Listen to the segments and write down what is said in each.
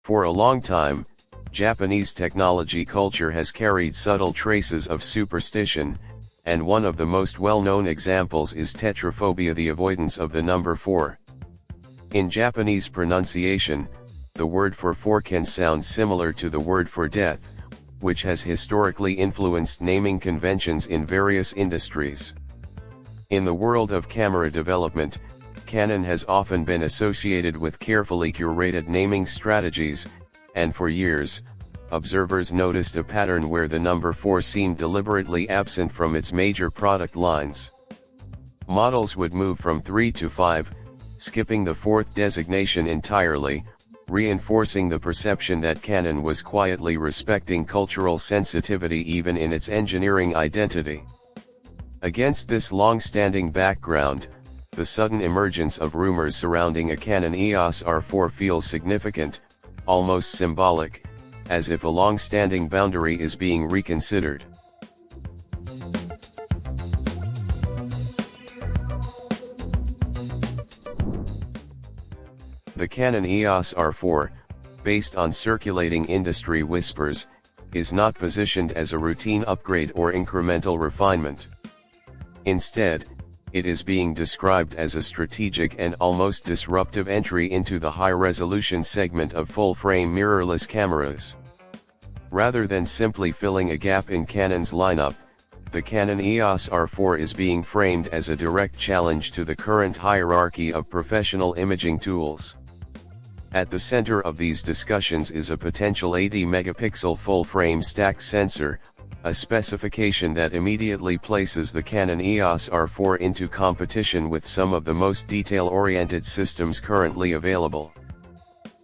For a long time, Japanese technology culture has carried subtle traces of superstition, and one of the most well-known examples is tetraphobia, the avoidance of the number 4. In Japanese pronunciation, the word for 4 can sound similar to the word for death, which has historically influenced naming conventions in various industries. In the world of camera development, Canon has often been associated with carefully curated naming strategies, and for years, observers noticed a pattern where the number 4 seemed deliberately absent from its major product lines. Models would move from 3 to 5, skipping the 4th designation entirely, reinforcing the perception that Canon was quietly respecting cultural sensitivity even in its engineering identity. Against this long-standing background, the sudden emergence of rumors surrounding a Canon EOS R4 feels significant, almost symbolic, as if a long-standing boundary is being reconsidered. The Canon EOS R4, based on circulating industry whispers, is not positioned as a routine upgrade or incremental refinement. Instead, it is being described as a strategic and almost disruptive entry into the high-resolution segment of full-frame mirrorless cameras. Rather than simply filling a gap in Canon's lineup, the Canon EOS R4 is being framed as a direct challenge to the current hierarchy of professional imaging tools. At the center of these discussions is a potential 80-megapixel full-frame stack sensor, a specification that immediately places the Canon EOS R4 into competition with some of the most detail-oriented systems currently available.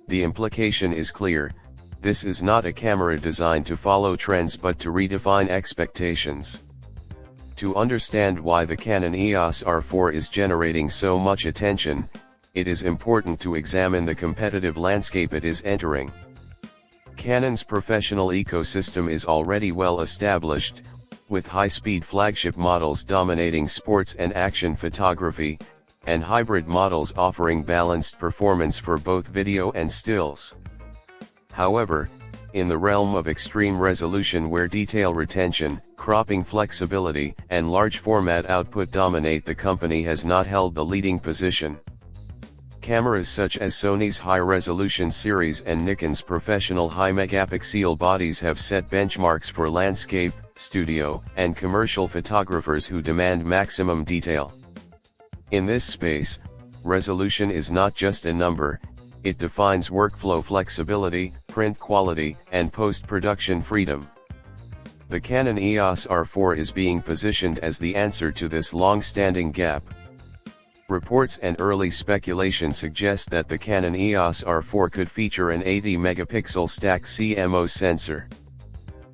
The implication is clear: this is not a camera designed to follow trends but to redefine expectations. To understand why the Canon EOS R4 is generating so much attention, it is important to examine the competitive landscape it is entering. Canon's professional ecosystem is already well established, with high-speed flagship models dominating sports and action photography, and hybrid models offering balanced performance for both video and stills. However, in the realm of extreme resolution where detail retention, cropping flexibility, and large format output dominate, the company has not held the leading position. Cameras such as Sony's high-resolution series and Nikon's professional high-megapixel bodies have set benchmarks for landscape, studio, and commercial photographers who demand maximum detail. In this space, resolution is not just a number, it defines workflow flexibility, print quality, and post-production freedom. The Canon EOS R4 is being positioned as the answer to this long-standing gap. Reports and early speculation suggest that the Canon EOS R4 could feature an 80-megapixel stack CMOS sensor.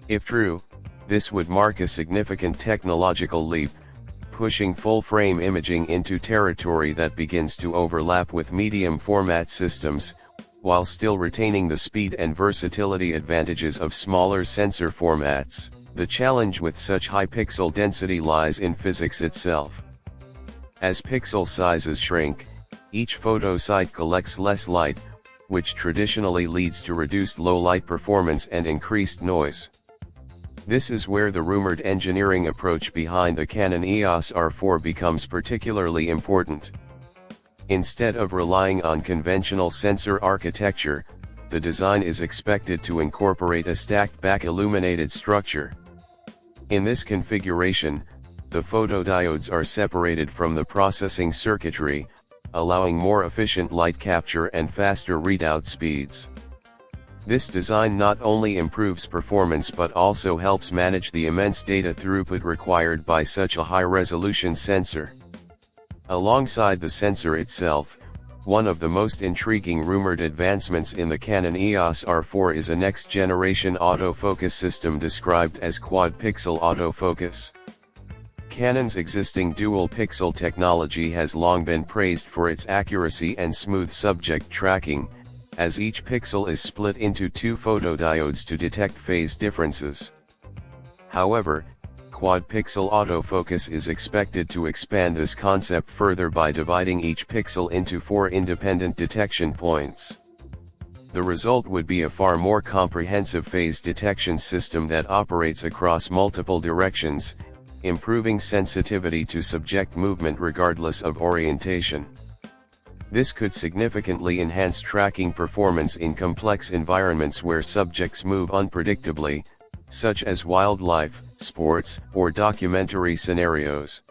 If true, this would mark a significant technological leap, pushing full-frame imaging into territory that begins to overlap with medium-format systems, while still retaining the speed and versatility advantages of smaller sensor formats. The challenge with such high pixel density lies in physics itself. As pixel sizes shrink, each photo site collects less light, which traditionally leads to reduced low-light performance and increased noise. This is where the rumored engineering approach behind the Canon EOS R4 becomes particularly important. Instead of relying on conventional sensor architecture, the design is expected to incorporate a stacked-back illuminated structure. In this configuration, the photodiodes are separated from the processing circuitry, allowing more efficient light capture and faster readout speeds. This design not only improves performance but also helps manage the immense data throughput required by such a high-resolution sensor. Alongside the sensor itself, one of the most intriguing rumored advancements in the Canon EOS R4 is a next-generation autofocus system described as Quad Pixel Autofocus. Canon's existing dual-pixel technology has long been praised for its accuracy and smooth subject tracking, as each pixel is split into 2 photodiodes to detect phase differences. However, Quad Pixel Autofocus is expected to expand this concept further by dividing each pixel into 4 independent detection points. The result would be a far more comprehensive phase detection system that operates across multiple directions, improving sensitivity to subject movement regardless of orientation. This could significantly enhance tracking performance in complex environments where subjects move unpredictably, such as wildlife, sports, or documentary scenarios.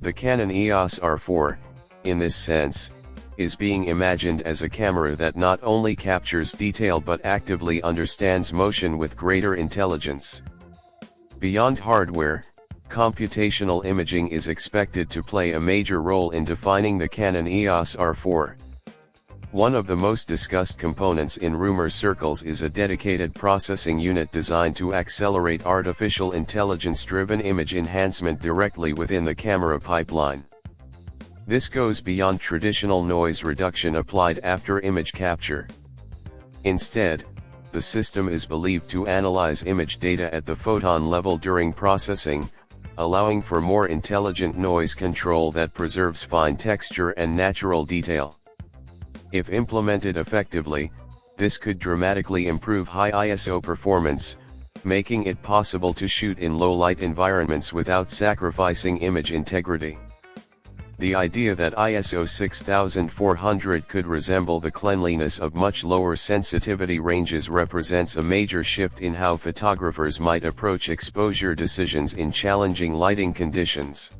The Canon EOS R4, in this sense, is being imagined as a camera that not only captures detail but actively understands motion with greater intelligence. Beyond hardware, computational imaging is expected to play a major role in defining the Canon EOS R4. One of the most discussed components in rumor circles is a dedicated processing unit designed to accelerate artificial intelligence-driven image enhancement directly within the camera pipeline. This goes beyond traditional noise reduction applied after image capture. Instead, the system is believed to analyze image data at the photon level during processing, allowing for more intelligent noise control that preserves fine texture and natural detail. If implemented effectively, this could dramatically improve high ISO performance, making it possible to shoot in low-light environments without sacrificing image integrity. The idea that ISO 6400 could resemble the cleanliness of much lower sensitivity ranges represents a major shift in how photographers might approach exposure decisions in challenging lighting conditions.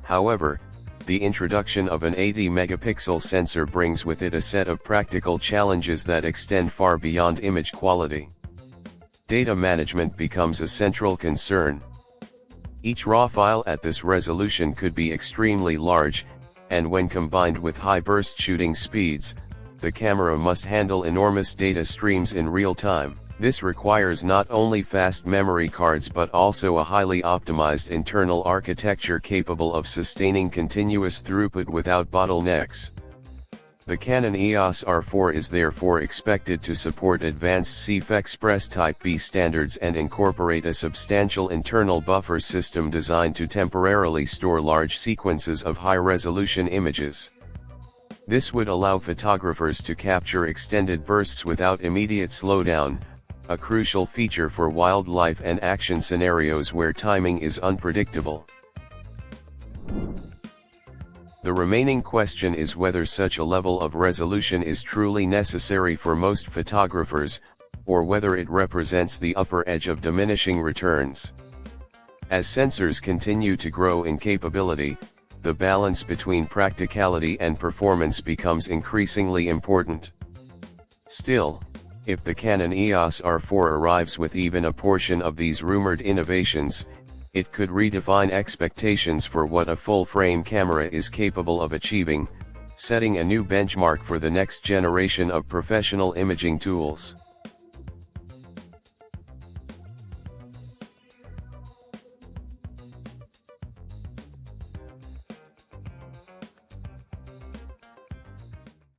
However, the introduction of an 80-megapixel sensor brings with it a set of practical challenges that extend far beyond image quality. Data management becomes a central concern. Each RAW file at this resolution could be extremely large, and when combined with high burst shooting speeds, the camera must handle enormous data streams in real time. This requires not only fast memory cards but also a highly optimized internal architecture capable of sustaining continuous throughput without bottlenecks. The Canon EOS R4 is therefore expected to support advanced CF Express Type B standards and incorporate a substantial internal buffer system designed to temporarily store large sequences of high-resolution images. This would allow photographers to capture extended bursts without immediate slowdown, a crucial feature for wildlife and action scenarios where timing is unpredictable. The remaining question is whether such a level of resolution is truly necessary for most photographers, or whether it represents the upper edge of diminishing returns. As sensors continue to grow in capability, the balance between practicality and performance becomes increasingly important. Still, if the Canon EOS R4 arrives with even a portion of these rumored innovations, it could redefine expectations for what a full-frame camera is capable of achieving, setting a new benchmark for the next generation of professional imaging tools.